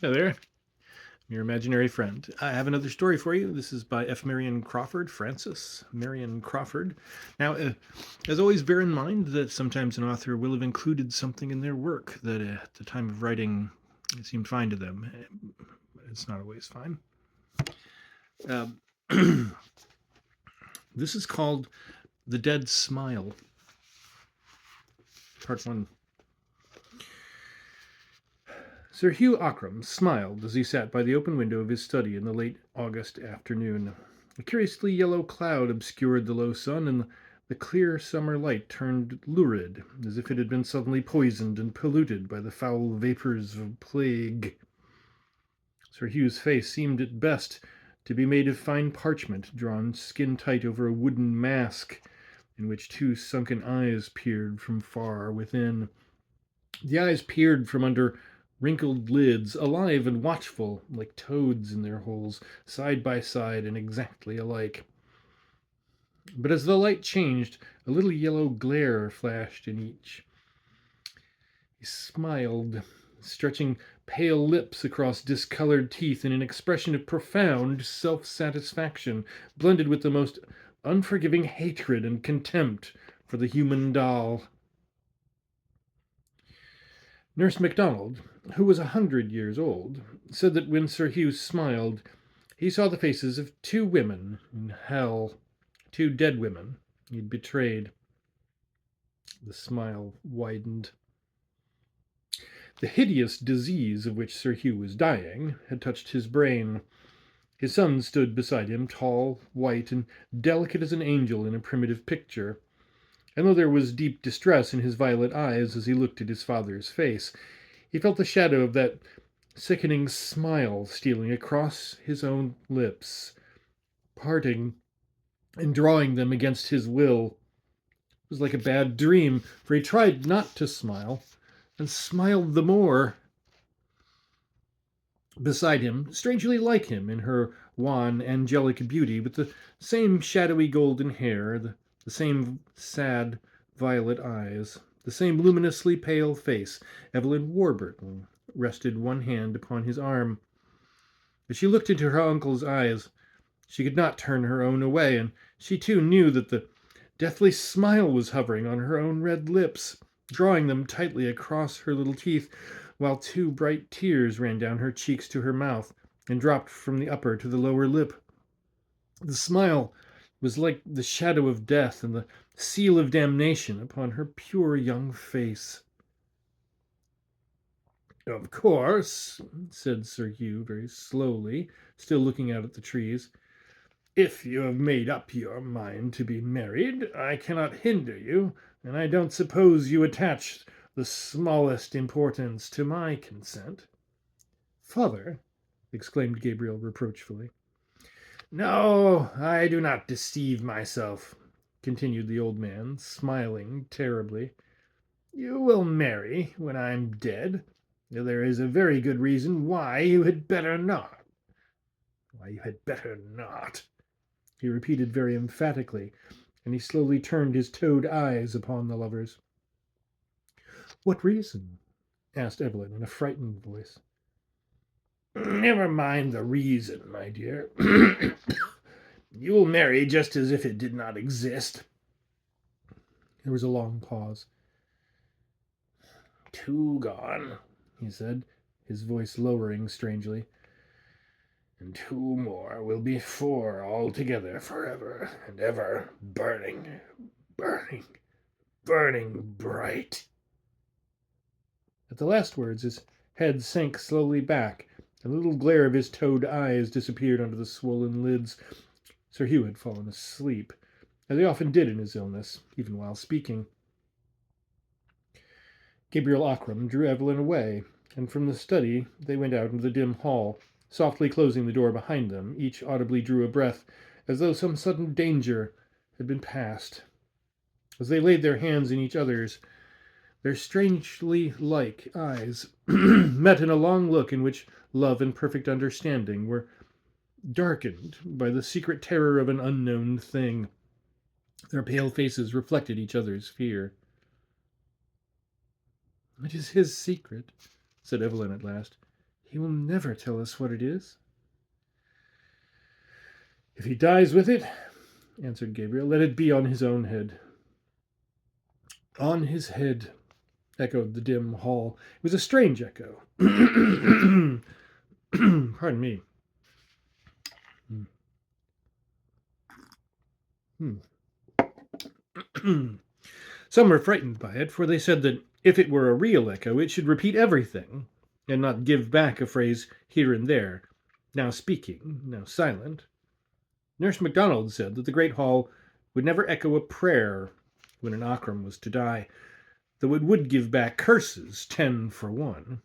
Hi there, I'm your imaginary friend. I have another story for you. This is by F. Marion Crawford, Francis Marion Crawford. Now, as always, bear in mind that sometimes an author will have included something in their work that at the time of writing it seemed fine to them. It's not always fine. Um, this is called The Dead Smile, Part 1. Sir Hugh Ockram smiled as he sat by the open window of his study in the late August afternoon. A curiously yellow cloud obscured the low sun, and the clear summer light turned lurid, as if it had been suddenly poisoned and polluted by the foul vapors of plague. Sir Hugh's face seemed at best to be made of fine parchment, drawn skin-tight over a wooden mask, in which two sunken eyes peered from far within. The eyes peered from under wrinkled lids, alive and watchful, like toads in their holes, side by side and exactly alike. But as the light changed, a little yellow glare flashed in each. He smiled, stretching pale lips across discolored teeth in an expression of profound self-satisfaction, blended with the most unforgiving hatred and contempt for the human doll. Nurse MacDonald, who was 100 years old, said that when Sir Hugh smiled, he saw the faces of two women in hell, two dead women he'd betrayed. The smile widened. The hideous disease of which Sir Hugh was dying had touched his brain. His son stood beside him, tall, white, and delicate as an angel in a primitive picture. And though there was deep distress in his violet eyes as he looked at his father's face, he felt the shadow of that sickening smile stealing across his own lips, parting and drawing them against his will. It was like a bad dream, for he tried not to smile, and smiled the more. Beside him, strangely like him in her wan, angelic beauty, with the same shadowy golden hair, the same sad violet eyes, the same luminously pale face, Evelyn Warburton rested one hand upon his arm. As she looked into her uncle's eyes, she could not turn her own away, and she too knew that the deathly smile was hovering on her own red lips, drawing them tightly across her little teeth, while two bright tears ran down her cheeks to her mouth and dropped from the upper to the lower lip. The smile was like the shadow of death and the seal of damnation upon her pure young face. "Of course," said Sir Hugh very slowly, still looking out at the trees, "if you have made up your mind to be married, I cannot hinder you, and I don't suppose you attach the smallest importance to my consent." "Father!" exclaimed Gabriel reproachfully. "No, I do not deceive myself," continued the old man, smiling terribly. "You will marry when I'm dead. There is a very good reason why you had better not. Why you had better not," he repeated very emphatically, and he slowly turned his toad eyes upon the lovers. "What reason?" asked Evelyn in a frightened voice. "Never mind the reason, my dear. You will marry just as if it did not exist." There was a long pause. "Two gone," he said, his voice lowering strangely. "And two more will be four altogether, forever and ever, burning, burning, burning bright." At the last words his head sank slowly back, and the little glare of his toad eyes disappeared under the swollen lids. Sir Hugh had fallen asleep, as he often did in his illness, even while speaking. Gabriel Ockram drew Evelyn away, and from the study they went out into the dim hall. Softly closing the door behind them, each audibly drew a breath, as though some sudden danger had been passed. As they laid their hands in each other's, their strangely like eyes met in a long look in which love and perfect understanding were darkened by the secret terror of an unknown thing. Their pale faces reflected each other's fear. "It is his secret," said Evelyn at last. He will never tell us what it is. If he dies with it, answered Gabriel, let it be on his own head. On his head, echoed the dim hall. It was a strange echo. Pardon me. Some were frightened by it, for they said that if it were a real echo, it should repeat everything, and not give back a phrase here and there, now speaking, now silent. Nurse MacDonald said that the great hall would never echo a prayer when an Akram was to die, though it would give back curses 10 for 1.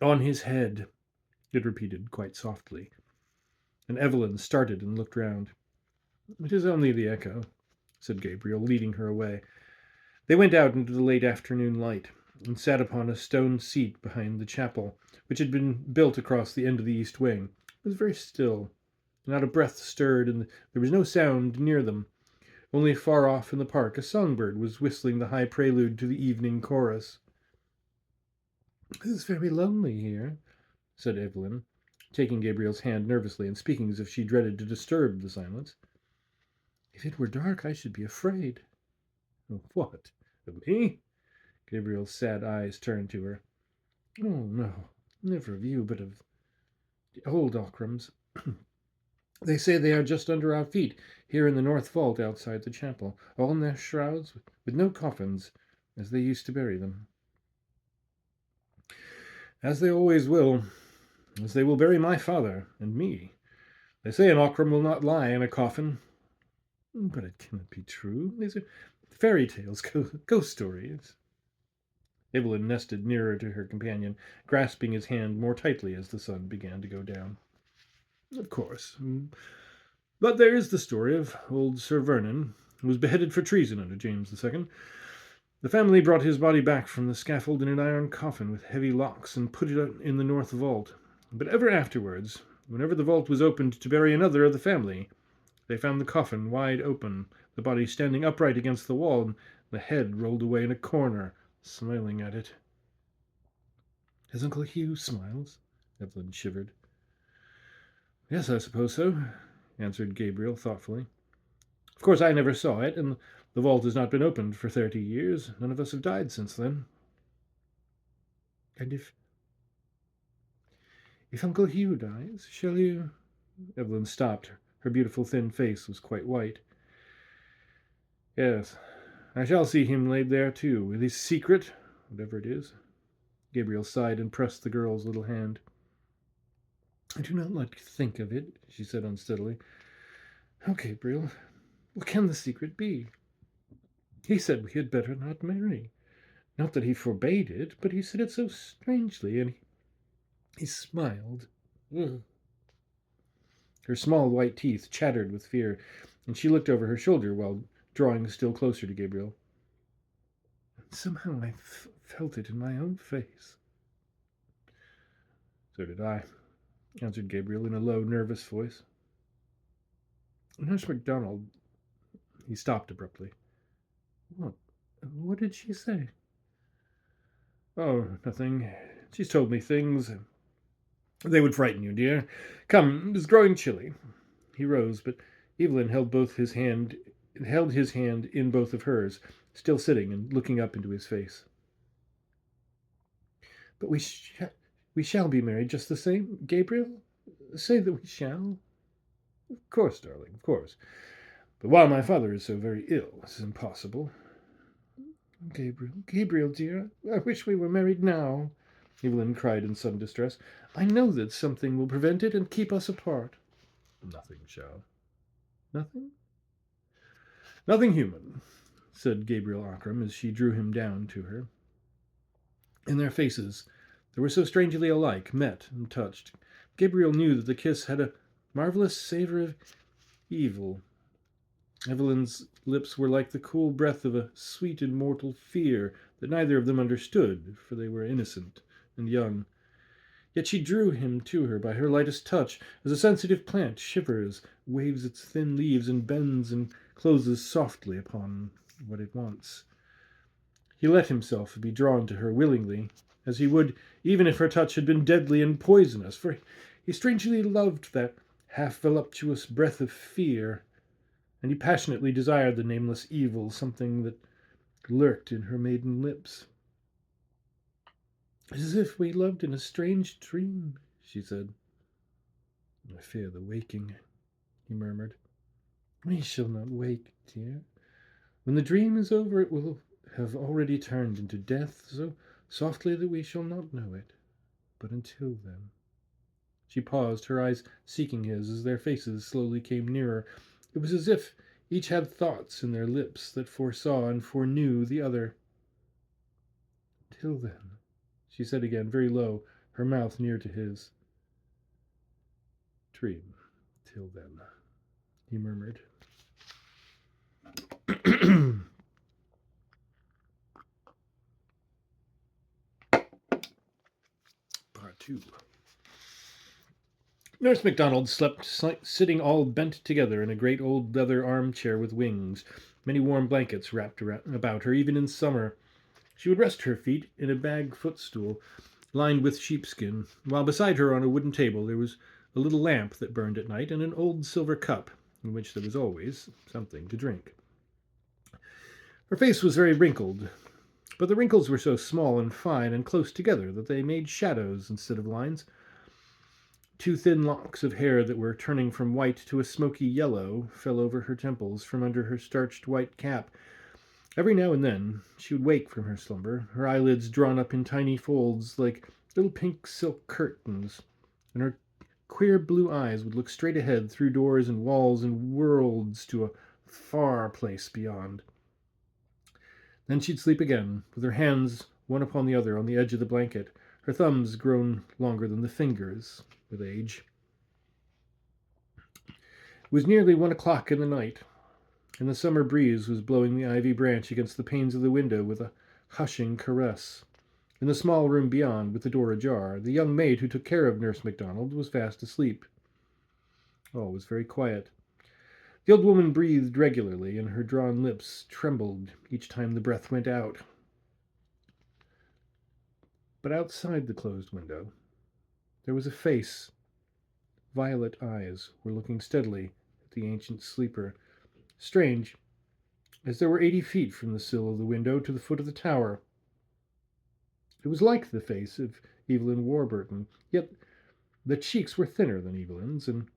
On his head, it repeated quite softly, and Evelyn started and looked round. It is only the echo, said Gabriel, leading her away. They went out into the late afternoon light, and sat upon a stone seat behind the chapel, which had been built across the end of the east wing. It was very still. Not a breath stirred, and there was no sound near them. Only far off in the park a songbird was whistling the high prelude to the evening chorus. It is very lonely here, said Evelyn, taking Gabriel's hand nervously and speaking as if she dreaded to disturb the silence. If it were dark, I should be afraid. Of what? Of me? Gabriel's sad eyes turned to her. Oh, no, never of you, but of the old Okrams. They say they are just under our feet, here in the north vault outside the chapel, all in their shrouds, with no coffins, as they used to bury them. As they always will, as they will bury my father and me. They say an Okram will not lie in a coffin. But it cannot be true. These are fairy tales, ghost stories. Evelyn nested nearer to her companion, grasping his hand more tightly as the sun began to go down. Of course. But there is the story of old Sir Vernon, who was beheaded for treason under James II. The family brought his body back from the scaffold in an iron coffin with heavy locks and put it in the north vault. But ever afterwards, whenever the vault was opened to bury another of the family, they found the coffin wide open, the body standing upright against the wall, and the head rolled away in a corner, smiling at it. As Uncle Hugh smiles? Evelyn shivered. Yes, I suppose so, answered Gabriel thoughtfully. Of course, I never saw it, and the vault has not been opened for 30 years. None of us have died since then. And if Uncle Hugh dies, shall you... Evelyn stopped. Her beautiful thin face was quite white. Yes, I shall see him laid there too, with his secret, whatever it is. Gabriel sighed and pressed the girl's little hand. I do not like to think of it, she said unsteadily. Oh, Gabriel, what can the secret be? He said we had better not marry. Not that he forbade it, but he said it so strangely, and he smiled. Ugh. Her small white teeth chattered with fear, and she looked over her shoulder while drawing still closer to Gabriel. Somehow I felt it in my own face. So did I, answered Gabriel in a low, nervous voice. Nurse MacDonald... He stopped abruptly. What did she say? Oh, nothing. She's told me things. They would frighten you, dear. Come, it is growing chilly. He rose, but Evelyn held his hand in both of hers, still sitting and looking up into his face. But we shall be married just the same, Gabriel? Say that we shall. Of course, darling, of course. But while my father is so very ill, this is impossible. Gabriel, dear, I wish we were married now, Evelyn cried in sudden distress. I know that something will prevent it and keep us apart. Nothing shall. Nothing? Nothing human, said Gabriel Akram as she drew him down to her. In their faces, that were so strangely alike, met and touched. Gabriel knew that the kiss had a marvelous savor of evil. Evelyn's lips were like the cool breath of a sweet immortal fear that neither of them understood, for they were innocent and young. Yet she drew him to her by her lightest touch, as a sensitive plant shivers, waves its thin leaves, and bends and closes softly upon what it wants. He let himself be drawn to her willingly, as he would even if her touch had been deadly and poisonous, for he strangely loved that half-voluptuous breath of fear, and he passionately desired the nameless evil, something that lurked in her maiden lips. "As if we loved in a strange dream," she said. "I fear the waking," he murmured. "We shall not wake, dear. When the dream is over, it will have already turned into death, so softly that we shall not know it. But until then—" She paused, her eyes seeking his as their faces slowly came nearer. It was as if each had thoughts in their lips that foresaw and foreknew the other. "Till then," she said again, very low, her mouth near to his. "Dream till then," he murmured. Part 2. Nurse MacDonald slept sitting all bent together in a great old leather armchair with wings, many warm blankets wrapped about her, even in summer. She would rest her feet in a bag footstool lined with sheepskin, while beside her on a wooden table there was a little lamp that burned at night and an old silver cup in which there was always something to drink. Her face was very wrinkled, but the wrinkles were so small and fine and close together that they made shadows instead of lines. Two thin locks of hair that were turning from white to a smoky yellow fell over her temples from under her starched white cap. Every now and then she would wake from her slumber, her eyelids drawn up in tiny folds like little pink silk curtains, and her queer blue eyes would look straight ahead through doors and walls and worlds to a far place beyond. Then she'd sleep again, with her hands one upon the other on the edge of the blanket, her thumbs grown longer than the fingers with age. It was nearly 1 o'clock in the night, and the summer breeze was blowing the ivy branch against the panes of the window with a hushing caress. In the small room beyond, with the door ajar, the young maid who took care of Nurse MacDonald was fast asleep. All was very quiet. The old woman breathed regularly, and her drawn lips trembled each time the breath went out. But outside the closed window, there was a face. Violet eyes were looking steadily at the ancient sleeper. Strange, as there were 80 feet from the sill of the window to the foot of the tower. It was like the face of Evelyn Warburton, yet the cheeks were thinner than Evelyn's, and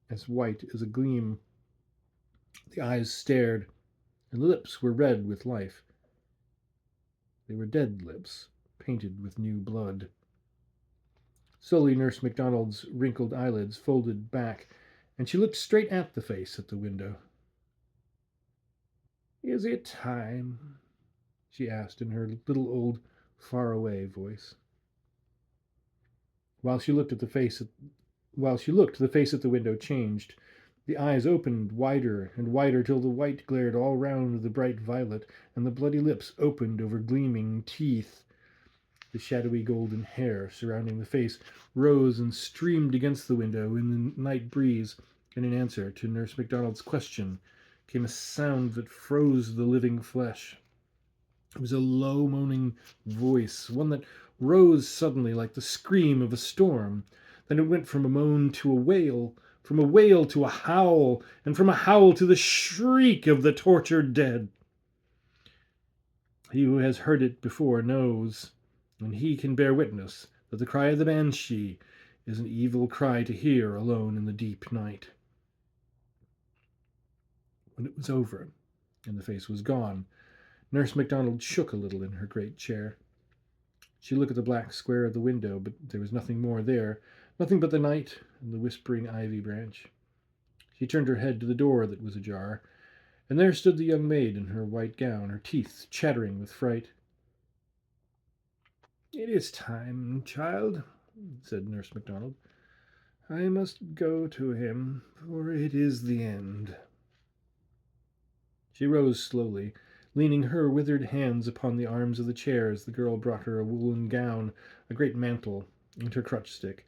as white as a gleam. The eyes stared, and the lips were red with life. They were dead lips, painted with new blood. Slowly Nurse MacDonald's wrinkled eyelids folded back, and she looked straight at the face at the window. "Is it time?" she asked in her little old, far-away voice. While she looked, the face at the window changed. The eyes opened wider and wider till the white glared all round the bright violet, and the bloody lips opened over gleaming teeth. The shadowy golden hair surrounding the face rose and streamed against the window in the night breeze, and in answer to Nurse MacDonald's question came a sound that froze the living flesh. It was a low moaning voice, one that rose suddenly like the scream of a storm. Then it went from a moan to a wail, from a wail to a howl, and from a howl to the shriek of the tortured dead. He who has heard it before knows, and he can bear witness that the cry of the banshee is an evil cry to hear alone in the deep night. When it was over, and the face was gone, Nurse MacDonald shook a little in her great chair. She looked at the black square of the window, but there was nothing more there, nothing but the night and the whispering ivy branch. She turned her head to the door that was ajar, and there stood the young maid in her white gown, her teeth chattering with fright. "It is time, child," said Nurse MacDonald. "I must go to him, for it is the end." She rose slowly, leaning her withered hands upon the arms of the chair as the girl brought her a woolen gown, a great mantle, and her crutch stick.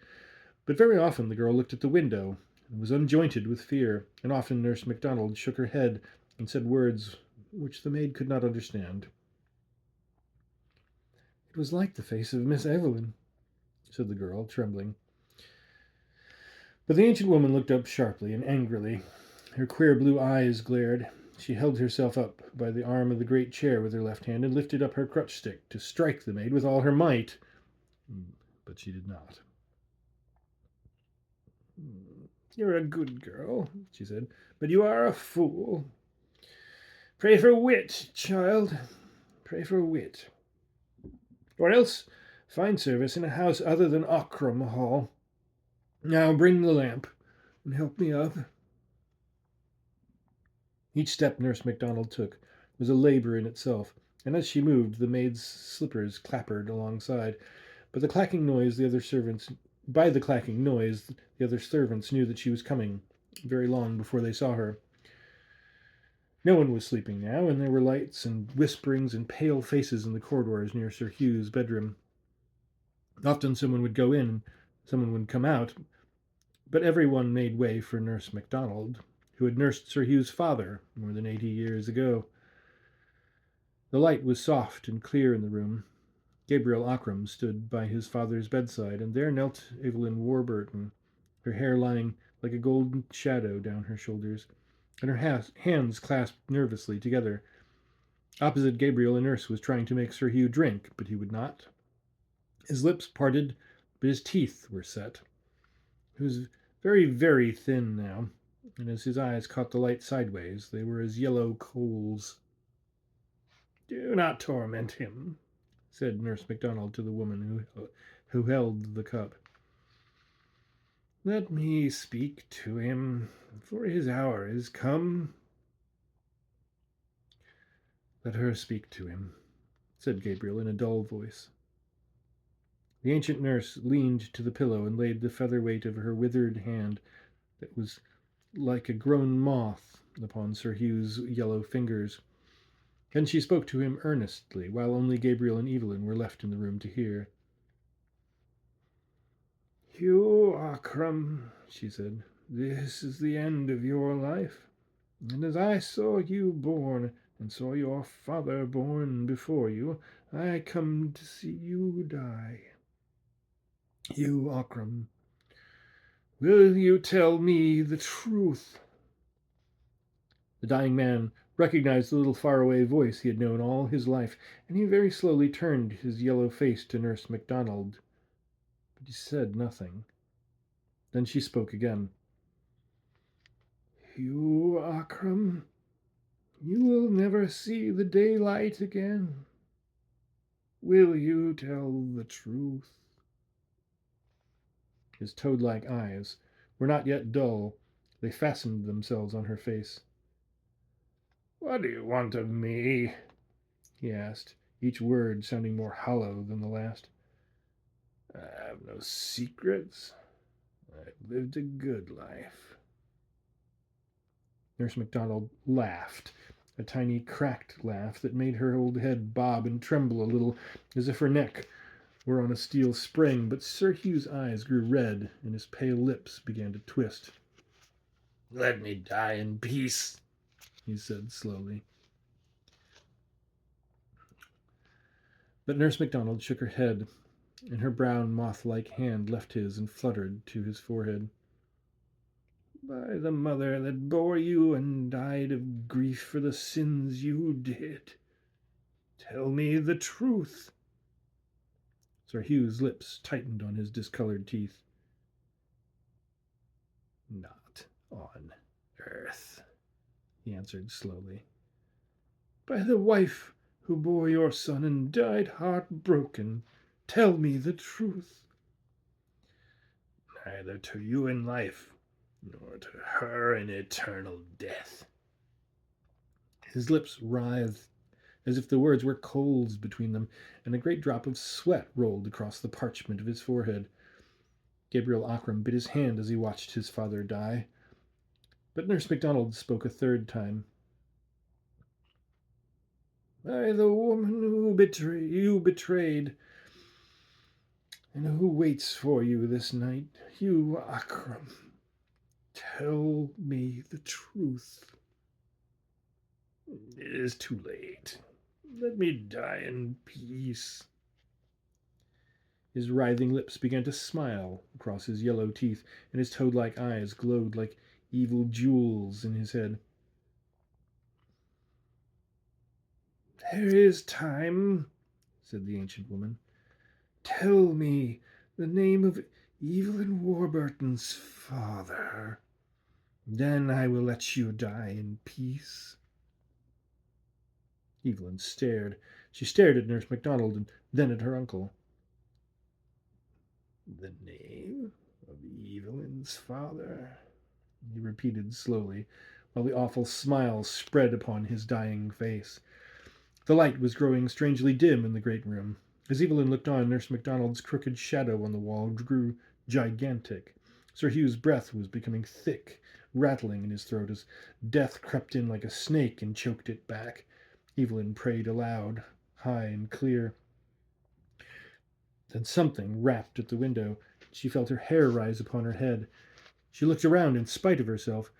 But very often the girl looked at the window and was unjointed with fear, and often Nurse MacDonald shook her head and said words which the maid could not understand. It was like the face of Miss Evelyn, said the girl, trembling. But the ancient woman looked up sharply and angrily. Her queer blue eyes glared. She held herself up by the arm of the great chair with her left hand and lifted up her crutch stick to strike the maid with all her might. But she did not. You're a good girl, she said, but you are a fool. Pray for wit, child. Pray for wit. Or else find service in a house other than Ockram Hall. Now bring the lamp and help me up. Each step Nurse MacDonald took was a labor in itself, and as she moved, the maid's slippers clappered alongside. But the clacking noise, the other servants knew that she was coming very long before they saw her. No one was sleeping now, and there were lights and whisperings and pale faces in the corridors near Sir Hugh's bedroom. Often someone would go in and someone would come out, but everyone made way for Nurse MacDonald, who had nursed Sir Hugh's father more than 80 years ago. The light was soft and clear in the room. Gabriel Ockram stood by his father's bedside, and there knelt Evelyn Warburton, her hair lying like a golden shadow down her shoulders, and her hands clasped nervously together. Opposite Gabriel, a nurse was trying to make Sir Hugh drink, but he would not. His lips parted, but his teeth were set. He was very, very thin now, and as his eyes caught the light sideways, they were as yellow coals. Do not torment him, said Nurse MacDonald to the woman who held the cup. Let me speak to him, for his hour is come. Let her speak to him, said Gabriel in a dull voice. The ancient nurse leaned to the pillow and laid the feather weight of her withered hand that was like a grown moth upon Sir Hugh's yellow fingers. Then she spoke to him earnestly, while only Gabriel and Evelyn were left in the room to hear. Hugh Ockram, she said, this is the end of your life. And as I saw you born, and saw your father born before you, I come to see you die. Hugh Ockram, will you tell me the truth? The dying man recognized the little faraway voice he had known all his life, and he very slowly turned his yellow face to Nurse MacDonald. But he said nothing. Then she spoke again. Hugh Ockram, you will never see the daylight again. Will you tell the truth? His toad-like eyes were not yet dull. They fastened themselves on her face. What do you want of me? He asked, each word sounding more hollow than the last. I have no secrets. I've lived a good life. Nurse MacDonald laughed, a tiny cracked laugh that made her old head bob and tremble a little, as if her neck were on a steel spring, but Sir Hugh's eyes grew red, and his pale lips began to twist. Let me die in peace, he said slowly. But Nurse MacDonald shook her head, and her brown moth-like hand left his and fluttered to his forehead. By the mother that bore you and died of grief for the sins you did, tell me the truth. Sir Hugh's lips tightened on his discolored teeth. Not on earth, he answered slowly. By the wife who bore your son and died heartbroken, tell me the truth. Neither to you in life, nor to her in eternal death. His lips writhed as if the words were coals between them, and a great drop of sweat rolled across the parchment of his forehead. Gabriel Ockram bit his hand as he watched his father die. But Nurse MacDonald spoke a third time. By the woman who you betrayed, and who waits for you this night, Hugh Ockram, tell me the truth. It is too late. Let me die in peace. His writhing lips began to smile across his yellow teeth, and his toad-like eyes glowed like evil jewels in his head. "There is time," said the ancient woman. "Tell me the name of Evelyn Warburton's father. Then I will let you die in peace." Evelyn stared. She stared at Nurse MacDonald and then at her uncle. "The name of Evelyn's father," he repeated slowly, while the awful smile spread upon his dying face. The light was growing strangely dim in the great room. As Evelyn looked on, Nurse MacDonald's crooked shadow on the wall grew gigantic. Sir Hugh's breath was becoming thick, rattling in his throat as death crept in like a snake and choked it back. Evelyn prayed aloud, high and clear. Then something rapped at the window. She felt her hair rise upon her head. She looked around in spite of herself,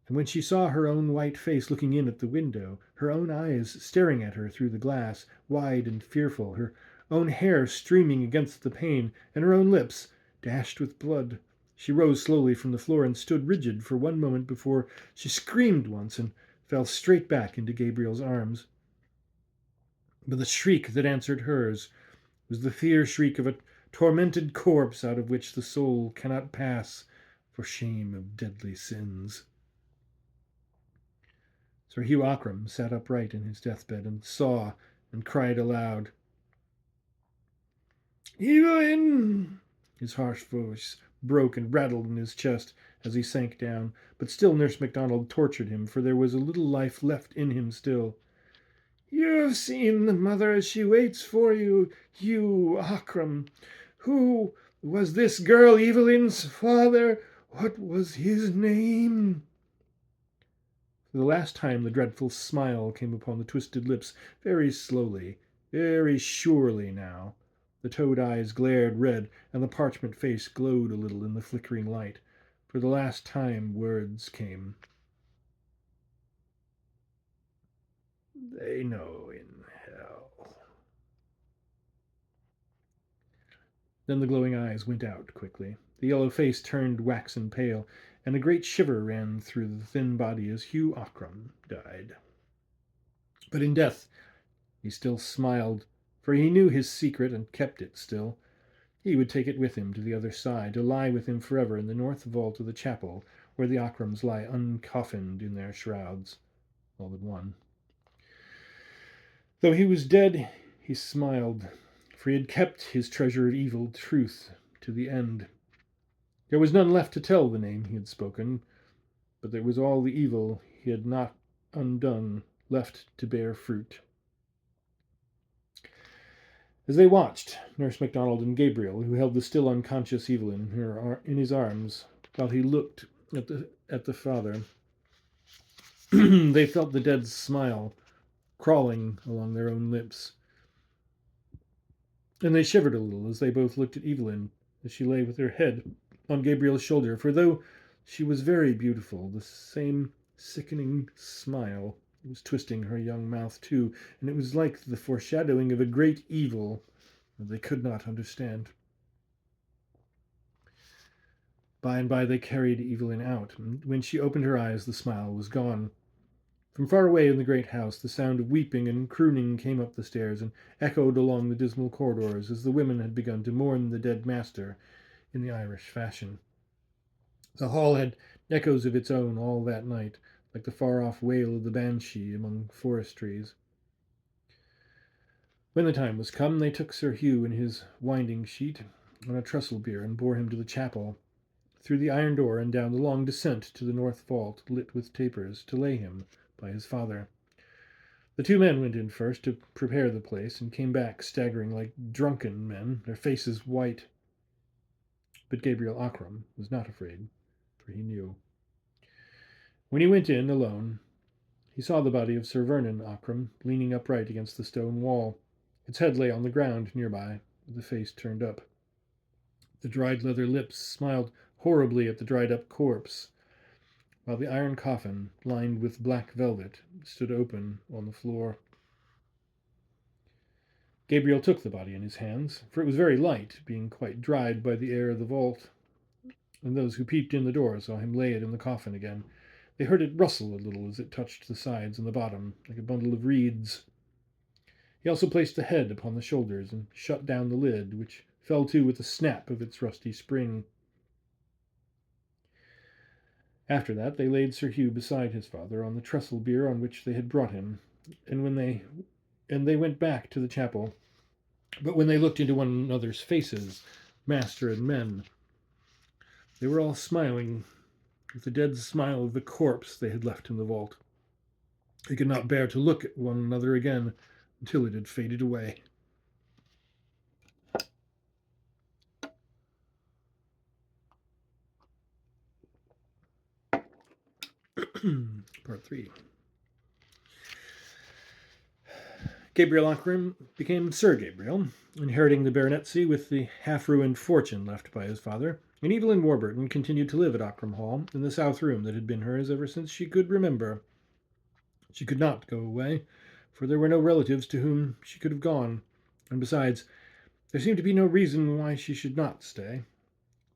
and when she saw her own white face looking in at the window, her own eyes staring at her through the glass, wide and fearful, her own hair streaming against the pane, and her own lips dashed with blood, she rose slowly from the floor and stood rigid for one moment before she screamed once and fell straight back into Gabriel's arms. But the shriek that answered hers was the fear shriek of a tormented corpse out of which the soul cannot pass for shame of deadly sins. Sir Hugh Ockram sat upright in his deathbed and saw and cried aloud. "Evelyn!" His harsh voice broke and rattled in his chest as he sank down, but still Nurse MacDonald tortured him, for there was a little life left in him still. "You have seen the mother as she waits for you, Hugh Ockram. Who was this girl Evelyn's father? What was his name?" For the last time the dreadful smile came upon the twisted lips, very slowly, very surely now. The toad eyes glared red, and the parchment face glowed a little in the flickering light. For the last time words came. "They know in hell." Then the glowing eyes went out quickly. The yellow face turned waxen pale, and a great shiver ran through the thin body as Hugh Ockram died. But in death he still smiled, for he knew his secret and kept it still. He would take it with him to the other side, to lie with him forever in the north vault of the chapel, where the Ockrams lie uncoffined in their shrouds, all but one. Though he was dead, he smiled, for he had kept his treasure of evil truth to the end. There was none left to tell the name he had spoken, but there was all the evil he had not undone left to bear fruit. As they watched, Nurse MacDonald and Gabriel, who held the still unconscious Evelyn in his arms, while he looked at the father, they felt the dead smile crawling along their own lips. And they shivered a little as they both looked at Evelyn as she lay with her head on Gabriel's shoulder, for though she was very beautiful, the same sickening smile was twisting her young mouth too, and it was like the foreshadowing of a great evil that they could not understand. By and by they carried Evelyn out, and when she opened her eyes the smile was gone. From far away in the great house the sound of weeping and crooning came up the stairs and echoed along the dismal corridors as the women had begun to mourn the dead master in the Irish fashion. The hall had echoes of its own all that night, like the far-off wail of the banshee among forest trees. When the time was come, they took Sir Hugh in his winding sheet on a trestle bier and bore him to the chapel, through the iron door and down the long descent to the north vault lit with tapers, to lay him by his father. The two men went in first to prepare the place and came back staggering like drunken men, their faces white. But Gabriel Ockram was not afraid, for he knew. When he went in alone, he saw the body of Sir Vernon Ockram leaning upright against the stone wall. Its head lay on the ground nearby, with the face turned up. The dried leather lips smiled horribly at the dried-up corpse, while the iron coffin, lined with black velvet, stood open on the floor. Gabriel took the body in his hands, for it was very light, being quite dried by the air of the vault, and those who peeped in the door saw him lay it in the coffin again. They heard it rustle a little as it touched the sides and the bottom, like a bundle of reeds. He also placed the head upon the shoulders and shut down the lid, which fell to with a snap of its rusty spring. After that, they laid Sir Hugh beside his father on the trestle bier on which they had brought him, and they went back to the chapel. But when they looked into one another's faces, master and men, they were all smiling with the dead smile of the corpse they had left in the vault. They could not bear to look at one another again until it had faded away. Part 3. Gabriel Ockram became Sir Gabriel, inheriting the baronetcy with the half-ruined fortune left by his father, and Evelyn Warburton continued to live at Ockram Hall in the south room that had been hers ever since she could remember. She could not go away, for there were no relatives to whom she could have gone, and besides, there seemed to be no reason why she should not stay.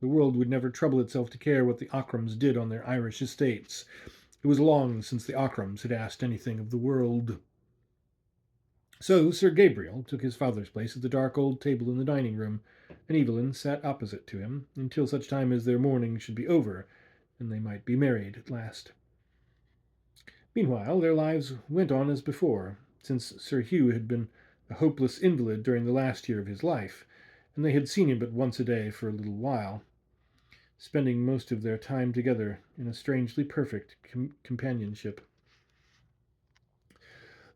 The world would never trouble itself to care what the Ockrams did on their Irish estates. It was long since the Ockrams had asked anything of the world. So Sir Gabriel took his father's place at the dark old table in the dining room, and Evelyn sat opposite to him until such time as their mourning should be over, and they might be married at last. Meanwhile, their lives went on as before, since Sir Hugh had been a hopeless invalid during the last year of his life, and they had seen him but once a day for a little while, spending most of their time together in a strangely perfect companionship.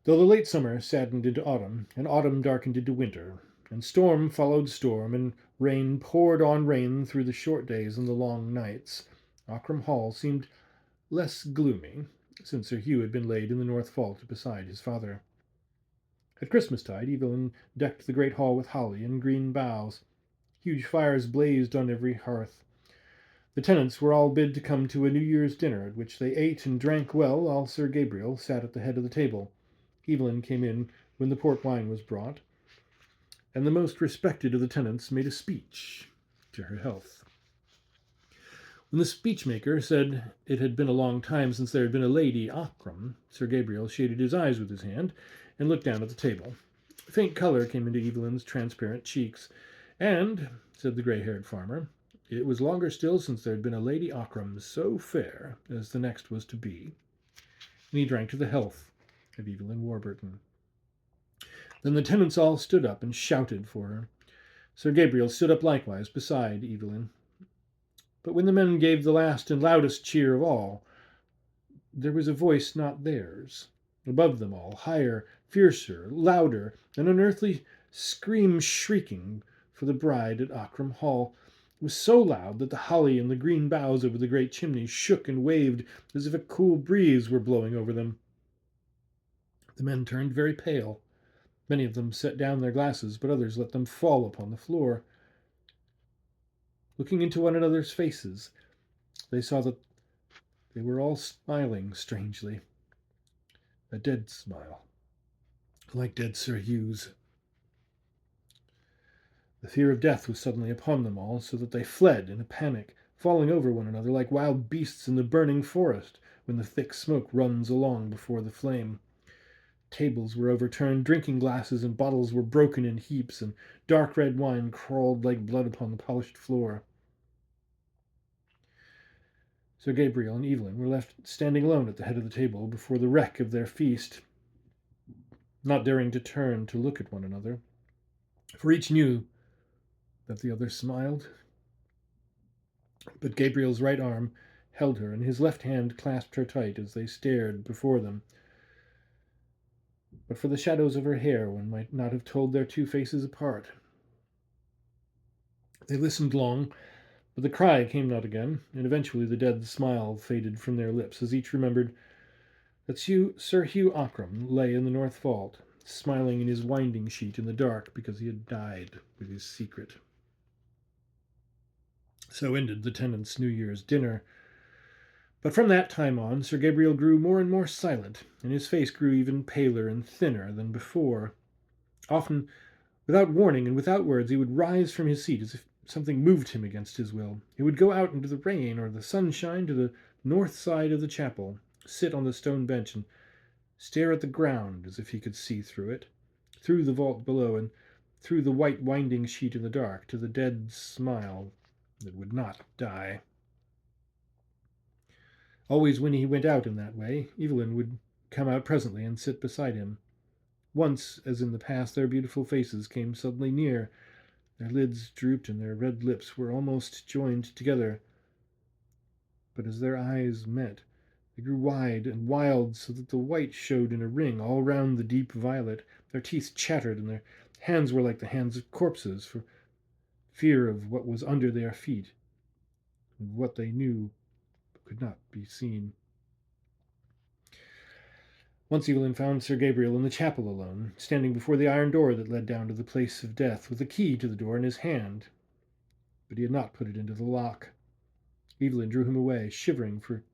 Though the late summer saddened into autumn, and autumn darkened into winter, and storm followed storm, and rain poured on rain through the short days and the long nights, Ockram Hall seemed less gloomy, since Sir Hugh had been laid in the north vault beside his father. At Christmastide, Evelyn decked the great hall with holly and green boughs. Huge fires blazed on every hearth. The tenants were all bid to come to a New Year's dinner, at which they ate and drank well, while Sir Gabriel sat at the head of the table. Evelyn came in when the port wine was brought, and the most respected of the tenants made a speech to her health. When the speechmaker said it had been a long time since there had been a Lady Ockram, Sir Gabriel shaded his eyes with his hand and looked down at the table. A faint colour came into Evelyn's transparent cheeks. And, said the grey-haired farmer, it was longer still since there had been a Lady Ockram so fair as the next was to be. And he drank to the health of Evelyn Warburton. Then the tenants all stood up and shouted for her. Sir Gabriel stood up likewise beside Evelyn. But when the men gave the last and loudest cheer of all, there was a voice not theirs. Above them all, higher, fiercer, louder, an unearthly scream shrieking for the bride at Ockram Hall. It was so loud that the holly and the green boughs over the great chimney shook and waved as if a cool breeze were blowing over them. The men turned very pale. Many of them set down their glasses, but others let them fall upon the floor. Looking into one another's faces, they saw that they were all smiling strangely. A dead smile, like dead Sir Hugh's. The fear of death was suddenly upon them all, so that they fled in a panic, falling over one another like wild beasts in the burning forest when the thick smoke runs along before the flame. Tables were overturned, drinking glasses and bottles were broken in heaps, and dark red wine crawled like blood upon the polished floor. Sir Gabriel and Evelyn were left standing alone at the head of the table before the wreck of their feast, not daring to turn to look at one another, for each knew that the other smiled. But Gabriel's right arm held her, and his left hand clasped her tight as they stared before them. But for the shadows of her hair, one might not have told their two faces apart. They listened long, but the cry came not again, and eventually the dead smile faded from their lips as each remembered that Sir Hugh Ockram lay in the north vault, smiling in his winding sheet in the dark because he had died with his secret. So ended the tenants' New Year's dinner. But from that time on, Sir Gabriel grew more and more silent, and his face grew even paler and thinner than before. Often Without warning and without words, he would rise from his seat as if something moved him against his will. He would go out into the rain or the sunshine to the north side of the chapel, sit on the stone bench, and stare at the ground as if he could see through it, through the vault below, and through the white winding sheet in the dark, to the dead smile that would not die. Always when he went out in that way, Evelyn would come out presently and sit beside him. Once, as in the past, their beautiful faces came suddenly near. Their lids drooped and their red lips were almost joined together. But as their eyes met, they grew wide and wild so that the white showed in a ring all round the deep violet. Their teeth chattered and their hands were like the hands of corpses for fear of what was under their feet and what they knew could not be seen. Once Evelyn found Sir Gabriel in the chapel alone, standing before the iron door that led down to the place of death, with the key to the door in his hand. But he had not put it into the lock. Evelyn drew him away, shivering, for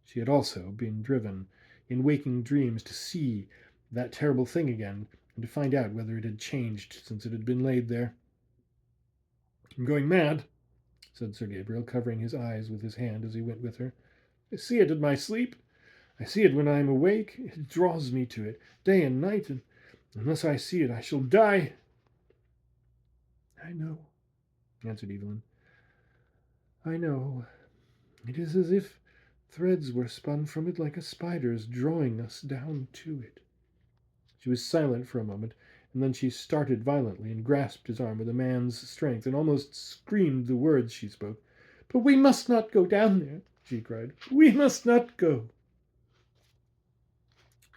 she had also been driven in waking dreams to see that terrible thing again, and to find out whether it had changed since it had been laid there. "I'm going mad," said Sir Gabriel, covering his eyes with his hand as he went with her. "I see it in my sleep. I see it when I am awake. It draws me to it, day and night, and unless I see it, I shall die." "I know," answered Evelyn. "I know. It is as if threads were spun from it like a spider's, drawing us down to it." She was silent for a moment, and then she started violently and grasped his arm with a man's strength, and almost screamed the words she spoke. "But we must not go down there," she cried. "We must not go."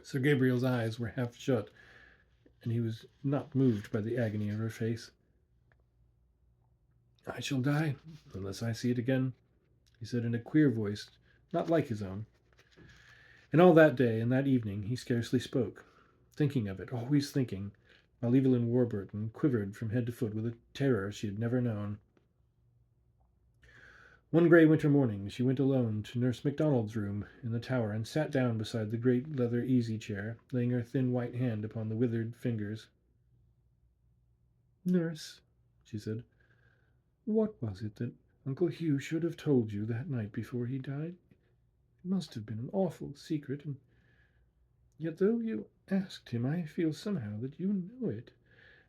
Sir Gabriel's eyes were half shut, and he was not moved by the agony of her face. "I shall die unless I see it again," he said in a queer voice, not like his own. And all that day and that evening he scarcely spoke, thinking of it, always thinking, while Evelyn Warburton quivered from head to foot with a terror she had never known. One grey winter morning she went alone to Nurse MacDonald's room in the tower and sat down beside the great leather easy-chair, laying her thin white hand upon the withered fingers. "Nurse," she said, "what was it that Uncle Hugh should have told you that night before he died? It must have been an awful secret, and yet though you asked him, I feel somehow that you know it,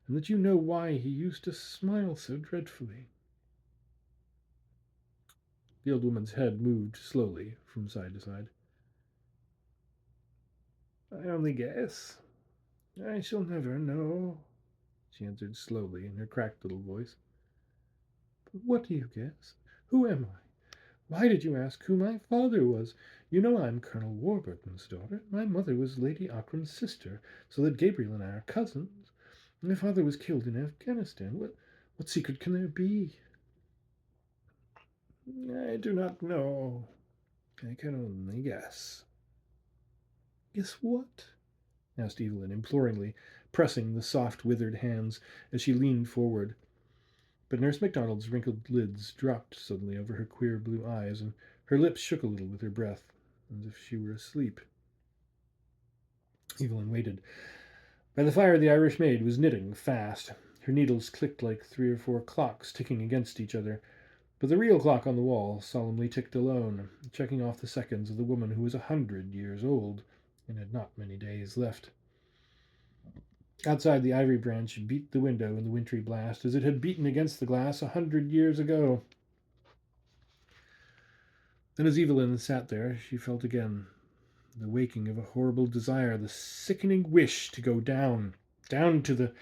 and that you know why he used to smile so dreadfully." The old woman's head moved slowly from side to side. "I only guess. I shall never know," she answered slowly in her cracked little voice. "But what do you guess? Who am I? Why did you ask who my father was? You know I'm Colonel Warburton's daughter. My mother was Lady Ockram's sister, so that Gabriel and I are cousins. My father was killed in Afghanistan. What secret can there be?" "I do not know. I can only guess." "Guess what?" asked Evelyn imploringly, pressing the soft withered hands as she leaned forward. But Nurse MacDonald's wrinkled lids dropped suddenly over her queer blue eyes, and her lips shook a little with her breath, as if she were asleep. Evelyn waited. By the fire the Irish maid was knitting fast. Her needles clicked like 3 or 4 clocks ticking against each other, but the real clock on the wall solemnly ticked alone, checking off the seconds of the woman who was 100 years old and had not many days left. Outside, the ivy branch beat the window in the wintry blast, as it had beaten against the glass 100 years ago. Then, as Evelyn sat there, she felt again the waking of a horrible desire, the sickening wish to go down to the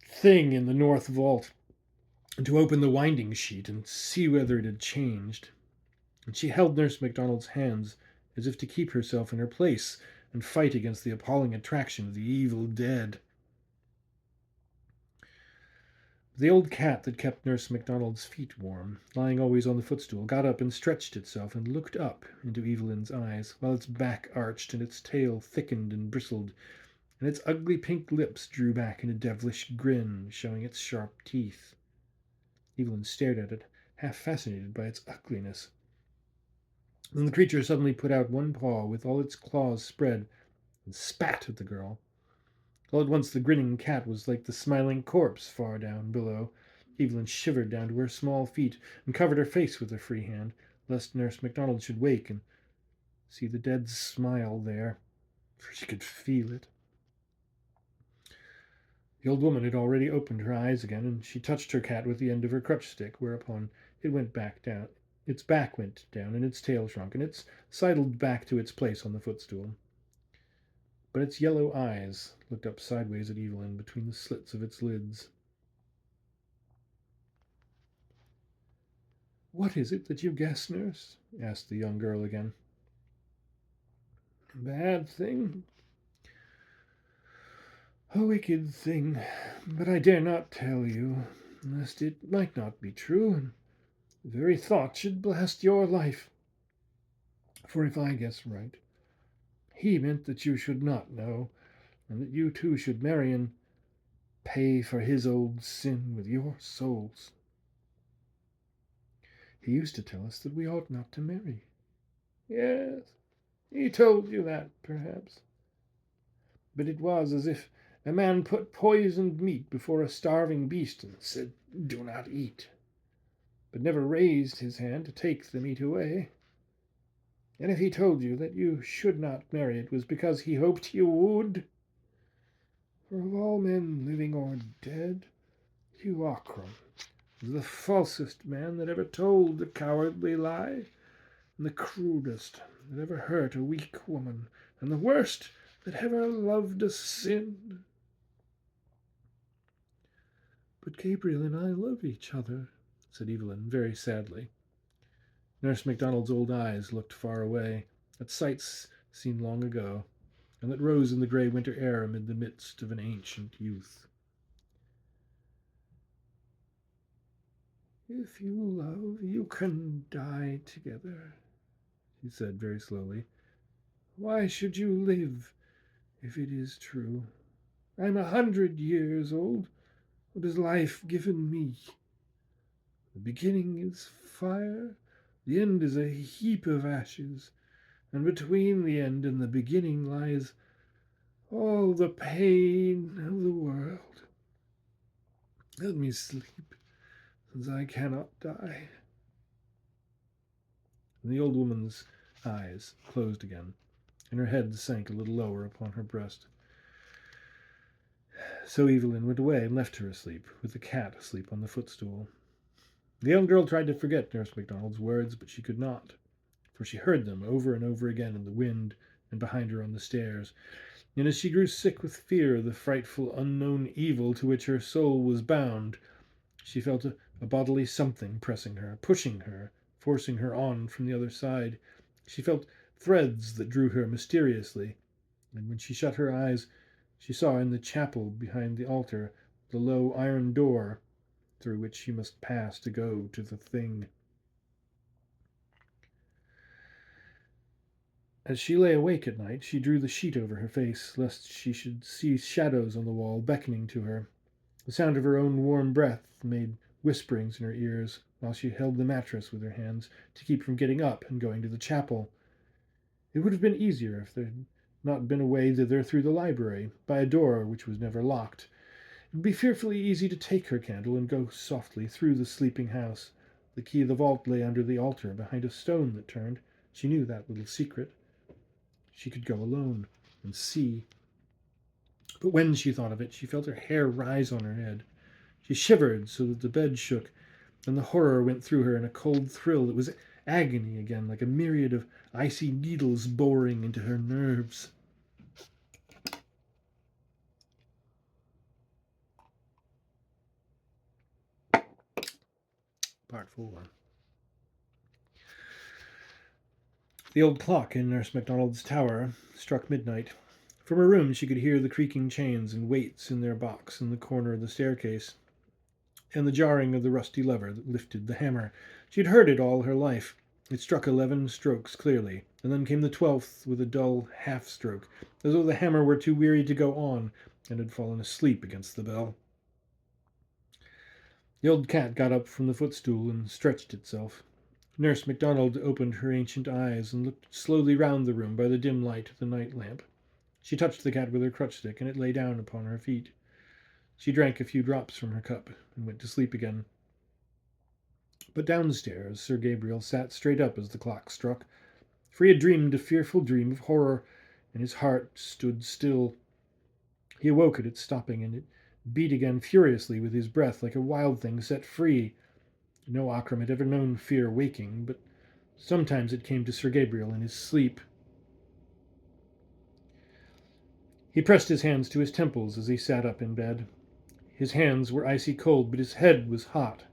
thing in the north vault, and to open the winding sheet and see whether it had changed. And she held Nurse MacDonald's hands as if to keep herself in her place and fight against the appalling attraction of the evil dead. The old cat that kept Nurse MacDonald's feet warm, lying always on the footstool, got up and stretched itself and looked up into Evelyn's eyes, while its back arched and its tail thickened and bristled, and its ugly pink lips drew back in a devilish grin, showing its sharp teeth. Evelyn stared at it, half fascinated by its ugliness. Then the creature suddenly put out one paw with all its claws spread and spat at the girl. All at once the grinning cat was like the smiling corpse far down below. Evelyn shivered down to her small feet and covered her face with her free hand, lest Nurse Macdonald should wake and see the dead smile there, for she could feel it. The old woman had already opened her eyes again, and she touched her cat with the end of her crutch stick, whereupon it went back down. Its back went down, and its tail shrunk, and it sidled back to its place on the footstool. But its yellow eyes looked up sideways at Evelyn between the slits of its lids. "What is it that you guess, nurse?" asked the young girl again. "A bad thing, a wicked thing, but I dare not tell you, lest it might not be true, and the very thought should blast your life. For if I guess right, he meant that you should not know, and that you too should marry and pay for his old sin with your souls. He used to tell us that we ought not to marry." "Yes, he told you that, perhaps. But it was as if a man put poisoned meat before a starving beast and said, 'Do not eat,' but never raised his hand to take the meat away. And if he told you that you should not marry, it was because he hoped you would. For of all men, living or dead, Hugh Ockram was the falsest man that ever told the cowardly lie, and the crudest that ever hurt a weak woman, and the worst that ever loved a sin." "But Gabriel and I love each other," said Evelyn very sadly. Nurse Macdonald's old eyes looked far away, at sights seen long ago, and that rose in the grey winter air amid the midst of an ancient youth. "If you love, you can die together," she said very slowly. "Why should you live if it is true? I'm 100 years old. What has life given me? The beginning is fire, the end is a heap of ashes, and between the end and the beginning lies all the pain of the world. Let me sleep, since I cannot die." And the old woman's eyes closed again, and her head sank a little lower upon her breast. So Evelyn went away and left her asleep, with the cat asleep on the footstool. The young girl tried to forget Nurse Macdonald's words, but she could not, for she heard them over and over again in the wind and behind her on the stairs. And as she grew sick with fear of the frightful unknown evil to which her soul was bound, she felt a bodily something pressing her, pushing her, forcing her on from the other side. She felt threads that drew her mysteriously, and when she shut her eyes, she saw in the chapel behind the altar the low iron door through which she must pass to go to the thing. As she lay awake at night, she drew the sheet over her face, lest she should see shadows on the wall beckoning to her. The sound of her own warm breath made whisperings in her ears, while she held the mattress with her hands to keep from getting up and going to the chapel. It would have been easier if there had not been a way thither through the library, by a door which was never locked. It would be fearfully easy to take her candle and go softly through the sleeping house. The key of the vault lay under the altar, behind a stone that turned. She knew that little secret. She could go alone and see. But when she thought of it, she felt her hair rise on her head. She shivered so that the bed shook, and the horror went through her in a cold thrill that was agony again, like a myriad of icy needles boring into her nerves. Part 4. The old clock in Nurse Macdonald's tower struck midnight. From her room she could hear the creaking chains and weights in their box in the corner of the staircase, and the jarring of the rusty lever that lifted the hammer. She had heard it all her life. It struck 11 strokes clearly, and then came the 12th with a dull half-stroke, as though the hammer were too weary to go on, and had fallen asleep against the bell. The old cat got up from the footstool and stretched itself. Nurse Macdonald opened her ancient eyes and looked slowly round the room by the dim light of the night lamp. She touched the cat with her crutch stick, and it lay down upon her feet. She drank a few drops from her cup and went to sleep again. But downstairs Sir Gabriel sat straight up as the clock struck, for he had dreamed a fearful dream of horror, and his heart stood still. He awoke at its stopping, and it beat again furiously with his breath like a wild thing set free. No Akram had ever known fear waking, but sometimes it came to Sir Gabriel in his sleep. He pressed his hands to his temples as he sat up in bed. His hands were icy cold, but his head was hot.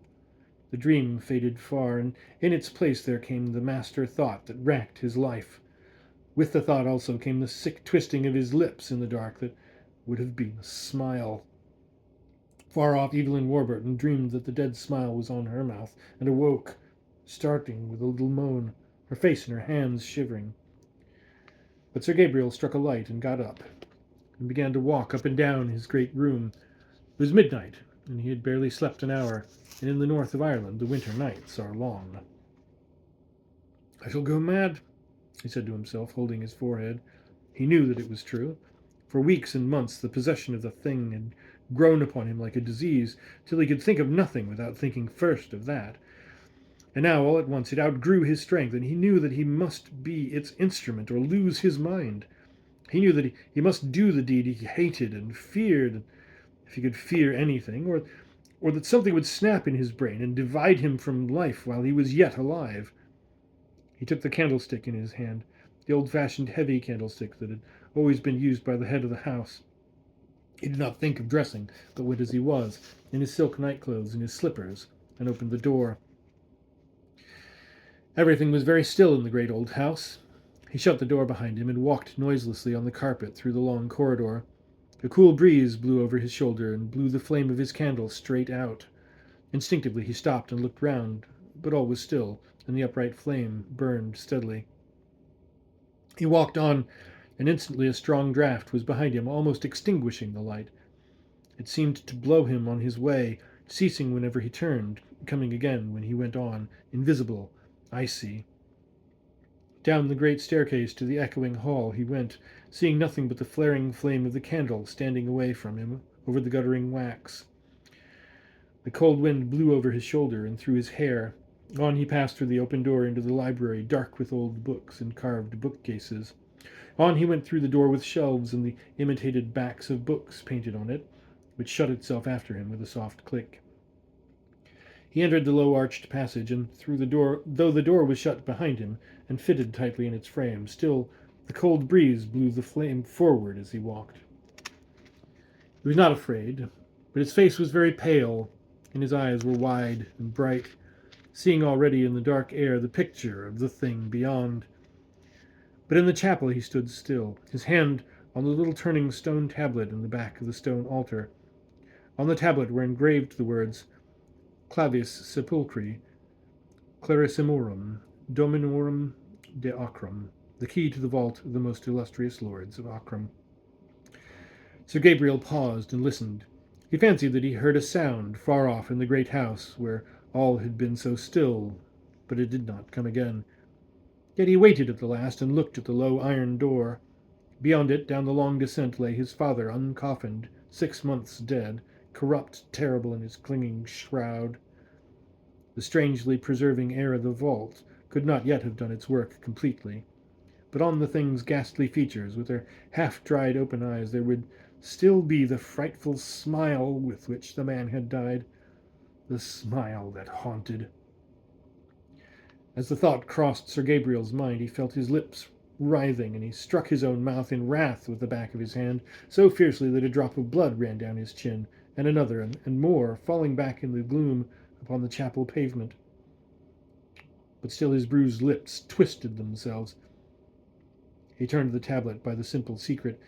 The dream faded far, and in its place there came the master thought that racked his life. With the thought also came the sick twisting of his lips in the dark that would have been a smile. Far off, Evelyn Warburton dreamed that the dead smile was on her mouth, and awoke, starting with a little moan, her face and her hands shivering. But Sir Gabriel struck a light and got up, and began to walk up and down his great room. It was midnight, and he had barely slept an hour, and in the north of Ireland the winter nights are long. "I shall go mad," he said to himself, holding his forehead. He knew that it was true. For weeks and months the possession of the thing had grown upon him like a disease, till he could think of nothing without thinking first of that. And now, all at once, it outgrew his strength, and he knew that he must be its instrument or lose his mind. He knew that he must do the deed he hated and feared, if he could fear anything, or that something would snap in his brain and divide him from life while he was yet alive. He took the candlestick in his hand, the old-fashioned heavy candlestick that had always been used by the head of the house. He did not think of dressing, but went as he was, in his silk nightclothes and his slippers, and opened the door. Everything was very still in the great old house. He shut the door behind him and walked noiselessly on the carpet through the long corridor. A cool breeze blew over his shoulder and blew the flame of his candle straight out. Instinctively he stopped and looked round, but all was still, and the upright flame burned steadily. He walked on, and instantly a strong draught was behind him, almost extinguishing the light. It seemed to blow him on his way, ceasing whenever he turned, coming again when he went on, invisible, icy. Down the great staircase to the echoing hall he went, seeing nothing but the flaring flame of the candle standing away from him over the guttering wax. The cold wind blew over his shoulder and through his hair. On he passed through the open door into the library, dark with old books and carved bookcases. On he went through the door with shelves and the imitated backs of books painted on it, which shut itself after him with a soft click. He entered the low-arched passage, and through the door, though the door was shut behind him and fitted tightly in its frame, still the cold breeze blew the flame forward as he walked. He was not afraid, but his face was very pale, and his eyes were wide and bright, seeing already in the dark air the picture of the thing beyond. But in the chapel he stood still, his hand on the little turning stone tablet in the back of the stone altar. On the tablet were engraved the words, Clavis Sepulchri, Clarissimorum, Dominorum de Akram, the key to the vault of the most illustrious lords of Akram. Sir Gabriel paused and listened. He fancied that he heard a sound far off in the great house, where all had been so still, but it did not come again. Yet he waited at the last and looked at the low iron door. Beyond it, down the long descent, lay his father, uncoffined, 6 months dead, corrupt, terrible in his clinging shroud. The strangely preserving air of the vault could not yet have done its work completely, but on the thing's ghastly features, with their half-dried open eyes, there would still be the frightful smile with which the man had died, the smile that haunted. As the thought crossed Sir Gabriel's mind, he felt his lips writhing, and he struck his own mouth in wrath with the back of his hand, so fiercely that a drop of blood ran down his chin, and another, and more, falling back in the gloom upon the chapel pavement. But still his bruised lips twisted themselves. He turned the tablet by the simple secret.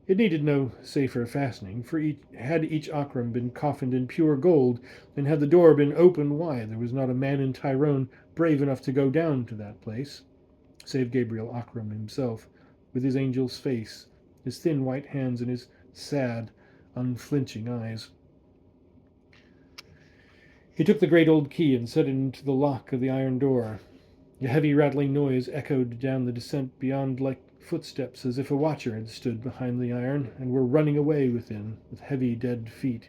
It needed no safer fastening, for had each Akram been coffined in pure gold, and had the door been open wide, there was not a man in Tyrone brave enough to go down to that place, save Gabriel Akram himself, with his angel's face, his thin white hands, and his sad, unflinching eyes. He took the great old key and set it into the lock of the iron door. A heavy rattling noise echoed down the descent beyond like footsteps, as if a watcher had stood behind the iron and were running away within with heavy dead feet.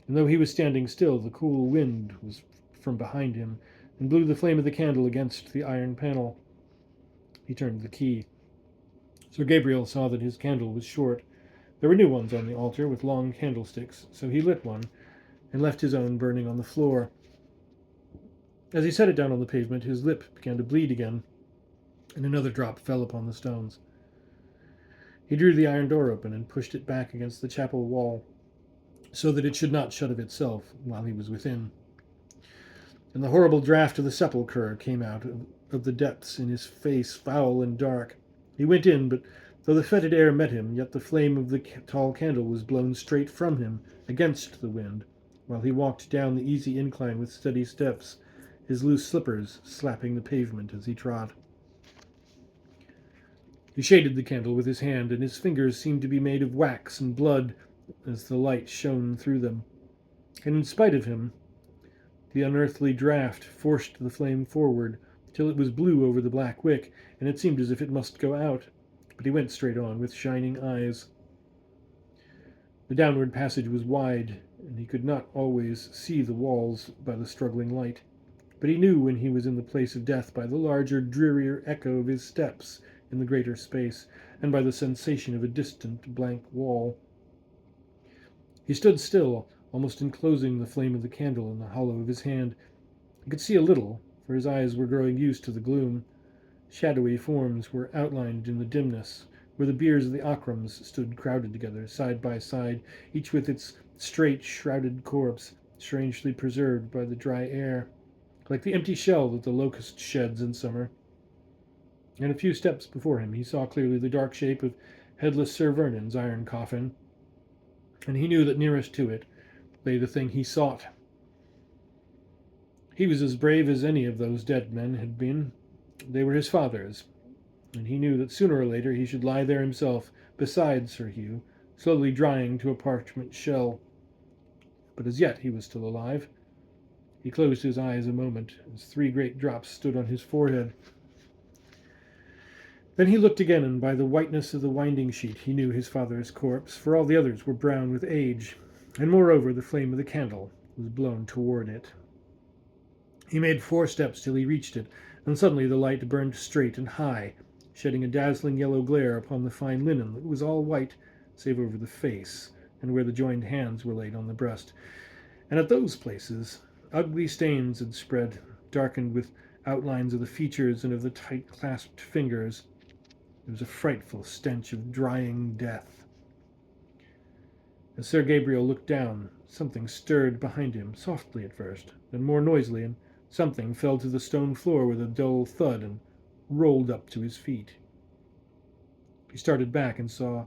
And though he was standing still, the cool wind was from behind him and blew the flame of the candle against the iron panel. He turned the key. Sir Gabriel saw that his candle was short. There were new ones on the altar with long candlesticks, so he lit one and left his own burning on the floor. As he set it down on the pavement, his lip began to bleed again, and another drop fell upon the stones. He drew the iron door open and pushed it back against the chapel wall, so that it should not shut of itself while he was within. And the horrible draught of the sepulchre came out of the depths in his face, foul and dark. He went in, but though the fetid air met him, yet the flame of the tall candle was blown straight from him, against the wind, while he walked down the easy incline with steady steps, his loose slippers slapping the pavement as he trod. He shaded the candle with his hand, and his fingers seemed to be made of wax and blood as the light shone through them. And in spite of him, the unearthly draught forced the flame forward, till it was blue over the black wick, and it seemed as if it must go out. But he went straight on, with shining eyes. The downward passage was wide, and he could not always see the walls by the struggling light. But he knew when he was in the place of death by the larger, drearier echo of his steps in the greater space, and by the sensation of a distant, blank wall. He stood still, almost enclosing the flame of the candle in the hollow of his hand. He could see a little, for his eyes were growing used to the gloom. Shadowy forms were outlined in the dimness, where the biers of the Ockrams stood crowded together, side by side, each with its straight, shrouded corpse, strangely preserved by the dry air, like the empty shell that the locust sheds in summer. And a few steps before him he saw clearly the dark shape of headless Sir Vernon's iron coffin, and he knew that nearest to it lay the thing he sought. He was as brave as any of those dead men had been. They were his father's, and he knew that sooner or later he should lie there himself beside Sir Hugh, slowly drying to a parchment shell. But as yet he was still alive. He closed his eyes a moment as 3 great drops stood on his forehead. Then he looked again, and by the whiteness of the winding sheet he knew his father's corpse, for all the others were brown with age, and moreover the flame of the candle was blown toward it. He made 4 steps till he reached it, and suddenly the light burned straight and high, shedding a dazzling yellow glare upon the fine linen that was all white, save over the face, and where the joined hands were laid on the breast. And at those places ugly stains had spread, darkened with outlines of the features and of the tight-clasped fingers. There was a frightful stench of drying death. As Sir Gabriel looked down, something stirred behind him, softly at first, then more noisily, and something fell to the stone floor with a dull thud and rolled up to his feet. He started back and saw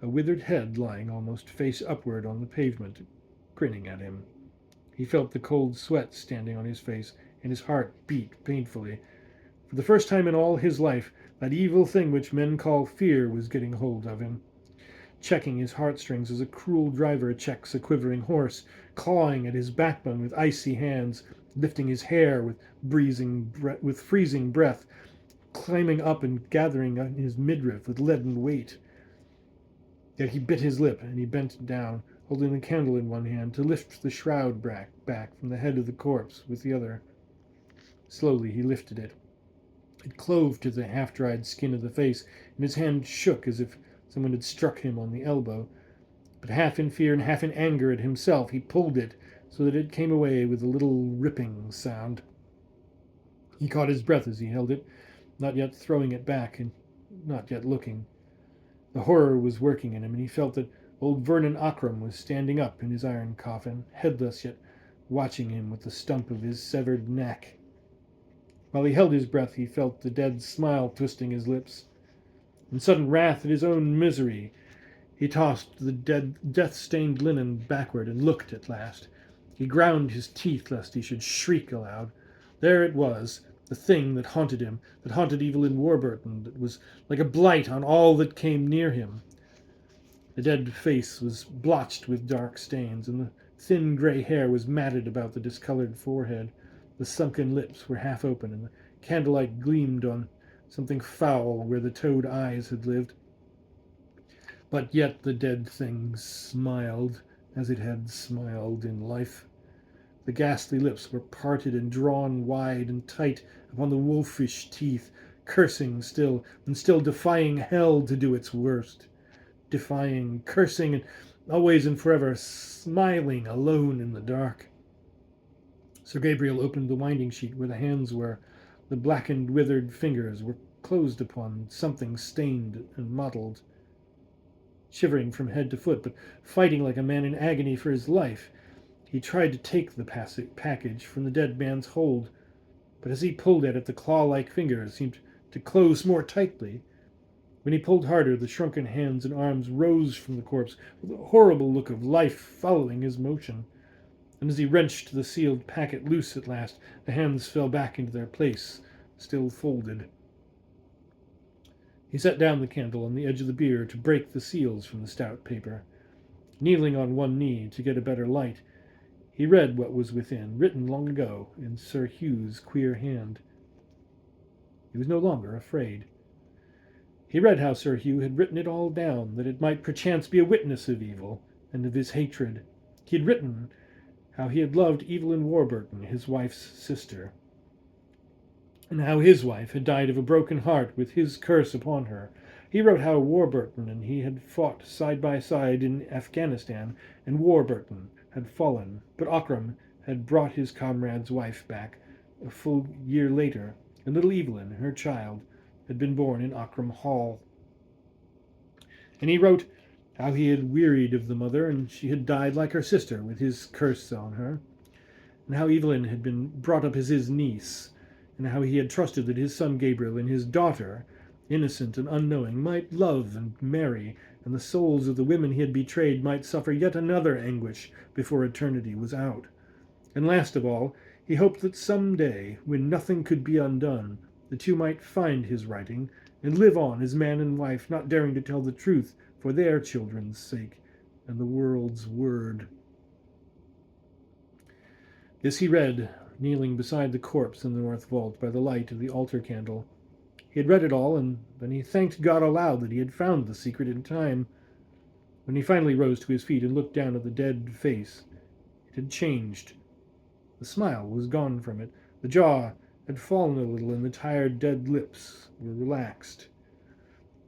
a withered head lying almost face upward on the pavement, grinning at him. He felt the cold sweat standing on his face, and his heart beat painfully. For the first time in all his life, that evil thing which men call fear was getting hold of him, checking his heartstrings as a cruel driver checks a quivering horse, clawing at his backbone with icy hands, lifting his hair with freezing breath, climbing up and gathering on his midriff with leaden weight. Yet he bit his lip, and he bent down, holding the candle in one hand, to lift the shroud back from the head of the corpse with the other. Slowly he lifted it. It clove to the half-dried skin of the face, and his hand shook as if someone had struck him on the elbow. But half in fear and half in anger at himself, he pulled it so that it came away with a little ripping sound. He caught his breath as he held it, not yet throwing it back, and not yet looking. The horror was working in him, and he felt that old Vernon Ockram was standing up in his iron coffin, headless, yet watching him with the stump of his severed neck. While he held his breath, he felt the dead smile twisting his lips. In sudden wrath at his own misery, he tossed the death-stained linen backward and looked at last. He ground his teeth lest he should shriek aloud. There it was, the thing that haunted him, that haunted Evelyn Warburton, that was like a blight on all that came near him. The dead face was blotched with dark stains, and the thin grey hair was matted about the discoloured forehead. The sunken lips were half open, and the Candlelight gleamed on something foul where the toad eyes had lived. But yet the dead thing smiled as it had smiled in life. The ghastly lips were parted and drawn wide and tight upon the wolfish teeth, cursing still, and still defying hell to do its worst. Defying, cursing, and always and forever smiling alone in the dark. Sir Gabriel opened the winding sheet where the hands were. The blackened, withered fingers were closed upon something stained and mottled. Shivering from head to foot, but fighting like a man in agony for his life, he tried to take the package from the dead man's hold, but as he pulled at it, the claw-like fingers seemed to close more tightly. When he pulled harder, the shrunken hands and arms rose from the corpse with a horrible look of life following his motion. And as he wrenched the sealed packet loose at last, the hands fell back into their place, still folded. He set down the candle on the edge of the bier to break the seals from the stout paper. Kneeling on one knee to get a better light, he read what was within, written long ago in Sir Hugh's queer hand. He was no longer afraid. He read how Sir Hugh had written it all down, that it might perchance be a witness of evil and of his hatred. He had written how he had loved Evelyn Warburton, his wife's sister, and how his wife had died of a broken heart with his curse upon her. He wrote how Warburton and he had fought side by side in Afghanistan, and Warburton had fallen, but Akram had brought his comrade's wife back a full year later, and little Evelyn, her child, had been born in Akram Hall. And he wrote how he had wearied of the mother, and she had died like her sister with his curse on her, and how Evelyn had been brought up as his niece, and how he had trusted that his son Gabriel and his daughter, innocent and unknowing, might love and marry, and the souls of the women he had betrayed might suffer yet another anguish before eternity was out. And last of all, he hoped that some day, when nothing could be undone, the two might find his writing and live on as man and wife, not daring to tell the truth for their children's sake and the world's word. This he read, kneeling beside the corpse in the north vault by the light of the altar candle. He had read it all, and then he thanked God aloud that he had found the secret in time. When he finally rose to his feet and looked down at the dead face, it had changed. The smile was gone from it. The jaw had fallen a little, and the tired dead lips were relaxed.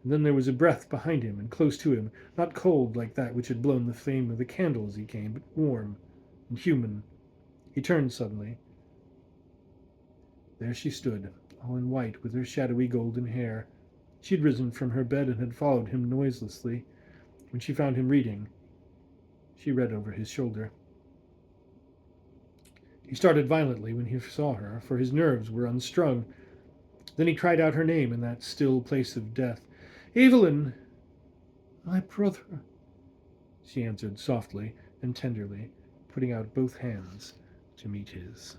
And then there was a breath behind him and close to him, not cold like that which had blown the flame of the candle as he came, but warm and human. He turned suddenly. There she stood, all in white, with her shadowy golden hair. She had risen from her bed and had followed him noiselessly. When she found him reading, she read over his shoulder. He started violently when he saw her, for his nerves were unstrung. Then he cried out her name in that still place of death. "Evelyn!" "My brother," she answered softly and tenderly, putting out both hands to meet his.